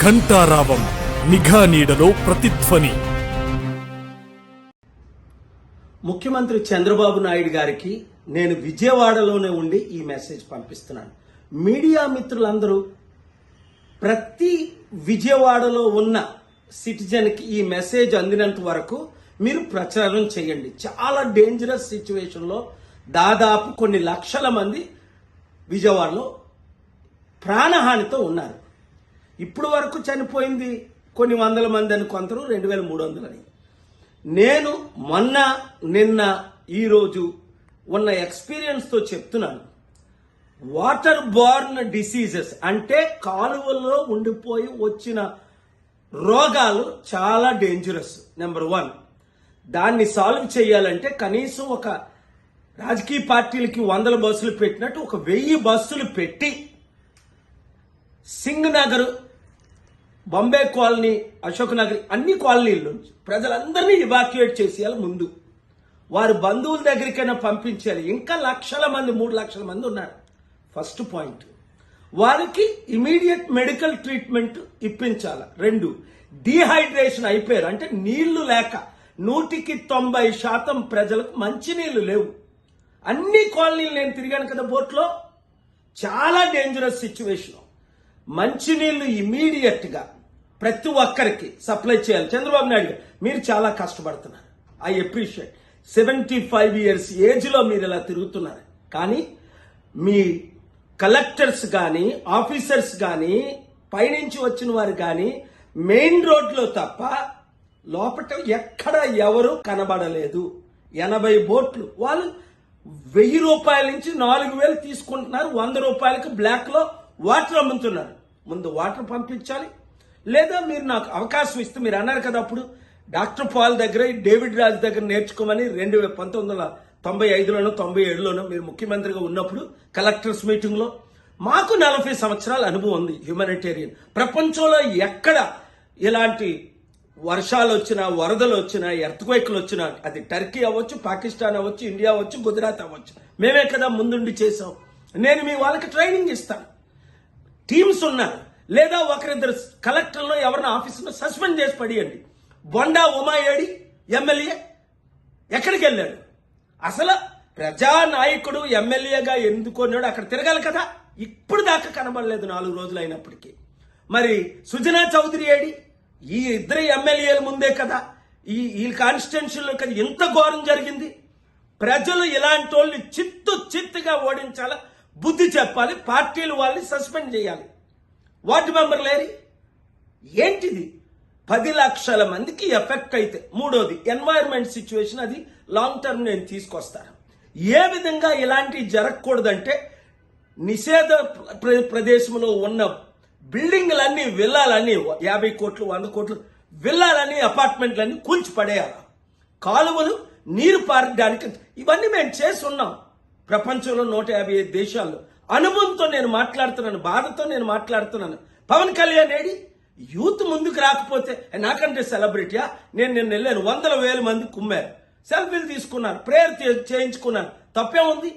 ఘంటారావం నిఘా నీడలో ప్రతిధ్వని. ముఖ్యమంత్రి చంద్రబాబు నాయుడు గారికి నేను విజయవాడలోనే ఉండి ఈ మెసేజ్ పంపిస్తున్నాను. మీడియా మిత్రులందరూ ప్రతి విజయవాడలో ఉన్న సిటిజన్కి ఈ మెసేజ్ అందినంత వరకు మీరు ప్రచారం చేయండి. చాలా డేంజరస్ సిచ్యువేషన్లో దాదాపు కొన్ని లక్షల మంది విజయవాడలో ప్రాణహానితో ఉన్నారు. ఇప్పుడు వరకు చనిపోయింది కొన్ని వందల మంది అని, కొందరు 2300 అని. నేను మొన్న నిన్న ఈరోజు ఉన్న ఎక్స్పీరియన్స్తో చెప్తున్నాను. వాటర్ బోర్న్ డిసీజెస్ అంటే కాలువల్లో ఉండిపోయి వచ్చిన రోగాలు చాలా డేంజరస్. నెంబర్ 1, దాన్ని సాల్వ్ చేయాలంటే కనీసం ఒక రాజకీయ పార్టీలకి 100 బస్సులు పెట్టినట్టు ఒక 1000 బస్సులు పెట్టి సింగ్ నగర్, బాంబే కాలనీ, అశోక్ నగర్ అన్ని కాలనీల నుంచి ప్రజలందరినీ ఇవాక్యుయేట్ చేసేయాలి. ముందు వారి బంధువుల దగ్గరికైనా పంపించాలి. ఇంకా లక్షల మంది, 3 లక్షల మంది ఉన్నారు. ఫస్ట్ పాయింట్, వారికి ఇమీడియట్ మెడికల్ ట్రీట్మెంట్ ఇప్పించాలి. 2, డీహైడ్రేషన్ అయిపోయారు అంటే నీళ్లు లేక 190% ప్రజలకు మంచినీళ్లు లేవు. అన్ని కాలనీలు నేను తిరిగాను కదా బోట్లో, చాలా డేంజరస్ సిచ్యువేషన్. మంచినీళ్లు ఇమీడియట్ గా ప్రతి ఒక్కరికి సప్లై చేయాలి. చంద్రబాబు నాయుడు గారు మీరు చాలా కష్టపడుతున్నారు. I appreciate. 75 years ఏజ్ లో మీరు ఇలా తిరుగుతున్నారు. కానీ మీ కలెక్టర్స్ కానీ, ఆఫీసర్స్ కానీ, పైనుంచి వచ్చిన వారు కానీ మెయిన్ రోడ్లో తప్ప లోపల ఎక్కడ ఎవరు కనబడలేదు. 80 బోట్లు వాళ్ళు 1000 రూపాయల నుంచి 4000 తీసుకుంటున్నారు. 100 రూపాయలకి బ్లాక్ లో వాటర్ అమ్ముతున్నారు. ముందు వాటర్ పంపించాలి. లేదా మీరు నాకు అవకాశం ఇస్తే, మీరు అన్నారు కదా అప్పుడు డాక్టర్ పాల్ దగ్గర, డేవిడ్ రాజ్ దగ్గర నేర్చుకోమని 1995లోనో 97లోనో మీరు ముఖ్యమంత్రిగా ఉన్నప్పుడు కలెక్టర్స్ మీటింగ్ లో. మాకు 40 సంవత్సరాల అనుభవం ఉంది హ్యూమానిటేరియన్. ప్రపంచంలో ఎక్కడ ఇలాంటి వర్షాలు వచ్చినా, వరదలు వచ్చినా, ఎర్త్క్వేక్లు వచ్చినా, అది టర్కీ అవ్వచ్చు, పాకిస్తాన్ అవ్వచ్చు, ఇండియా అవ్వచ్చు, గుజరాత్ అవ్వచ్చు, మేమే కదా ముందుండి చేసాం. నేను మీ వాళ్ళకి ట్రైనింగ్ ఇస్తాను. టీమ్స్ ఉన్నారు. లేదా ఒకరిద్దరు కలెక్టర్లో ఎవరిన ఆఫీసులో సస్పెండ్ చేసి పడియండి. బొండా ఉమాయేడి ఎమ్మెల్యే ఎక్కడికి వెళ్ళాడు? అసలు ప్రజానాయకుడు ఎమ్మెల్యేగా ఎందుకున్నాడు? అక్కడ తిరగాలి కదా. ఇప్పుడు దాకా కనబడలేదు 4 రోజులు అయినప్పటికీ. మరి సుజనా చౌదరి ఏడి? ఈ ఇద్దరు ఎమ్మెల్యేల ముందే కదా ఈ కాన్స్టిట్యున్సీలో కదా ఇంత ఘోరం జరిగింది. ప్రజలు ఇలాంటి వాళ్ళని చిత్తుగా ఓడించాలి, బుద్ధి చెప్పాలి, పార్టీలు వాళ్ళని సస్పెండ్ చేయాలి. వార్డు మెంబర్ లేరి ఏంటిది? 10 లక్షల మందికి ఎఫెక్ట్ అయితే. 3వది ఎన్వైరన్మెంట్ సిచ్యువేషన్, అది లాంగ్ టర్మ్ నేను తీసుకొస్తాను. ఏ విధంగా ఇలాంటివి జరగకూడదంటే నిషేధ ప్రదేశంలో ఉన్న బిల్డింగ్లన్నీ, విల్లాలన్నీ 50 కోట్లు 100 కోట్లు విల్లాలన్నీ, అపార్ట్మెంట్లన్నీ కూల్చిపడేయాలి. కాలువలు నీరు పారడానికి ఇవన్నీ మేము చేసి ఉన్నాం. ప్రపంచంలో 155 దేశాల్లో అనుభవంతో నేను మాట్లాడుతున్నాను, బాధతో నేను మాట్లాడుతున్నాను. పవన్ కళ్యాణ్ ఏడి? యూత్ ముందుకు రాకపోతే నాకంటే సెలబ్రిటీయా? నేను నిన్న వెళ్ళాను, 100,000 మంది కుమ్మారు, సెల్ఫీలు తీసుకున్నాను, ప్రేయర్ చేయించుకున్నాను. తప్పే ఉంది?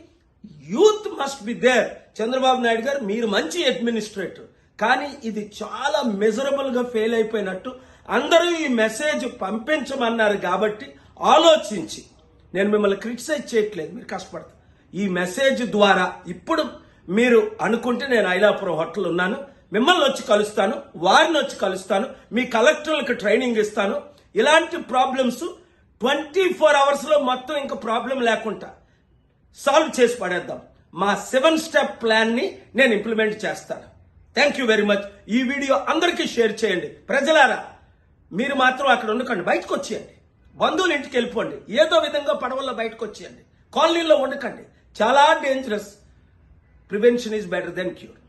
Youth must be there. Chandrababu Naidu గారు మీరు మంచి అడ్మినిస్ట్రేటర్, కానీ ఇది చాలా మెజరబుల్ గా ఫెయిల్ అయిపోయినట్టు. అందరూ ఈ మెసేజ్ పంపించమన్నారు కాబట్టి ఆలోచించి, నేను మిమ్మల్ని క్రిటిసైజ్ చేయట్లేదు, మీరు కష్టపడతారు. ఈ మెసేజ్ ద్వారా ఇప్పుడు మీరు అనుకుంటే నేను ఐలాపురం హోటల్ ఉన్నాను, మిమ్మల్ని వచ్చి కలుస్తాను, వారిని వచ్చి కలుస్తాను, మీ కలెక్టర్లకు ట్రైనింగ్ ఇస్తాను. ఇలాంటి ప్రాబ్లమ్స్ 24 hours లో మొత్తం ఇంకా ప్రాబ్లం లేకుండా సాల్వ్ చేసి పడేద్దాం. మా 7 step ప్లాన్ ని నేను ఇంప్లిమెంట్ చేస్తాను. Thank you very much. ఈ వీడియో అందరికీ షేర్ చేయండి. ప్రజలారా మీరు మాత్రం అక్కడ ఉండకండి, బయటకు వచ్చేయండి, బంధువుల ఇంటికి వెళ్ళిపోండి, ఏదో విధంగా పడవల్లో బయటకు వచ్చేయండి, కాలనీలో ఉండకండి. చాలా dangerous. Prevention is better than cure.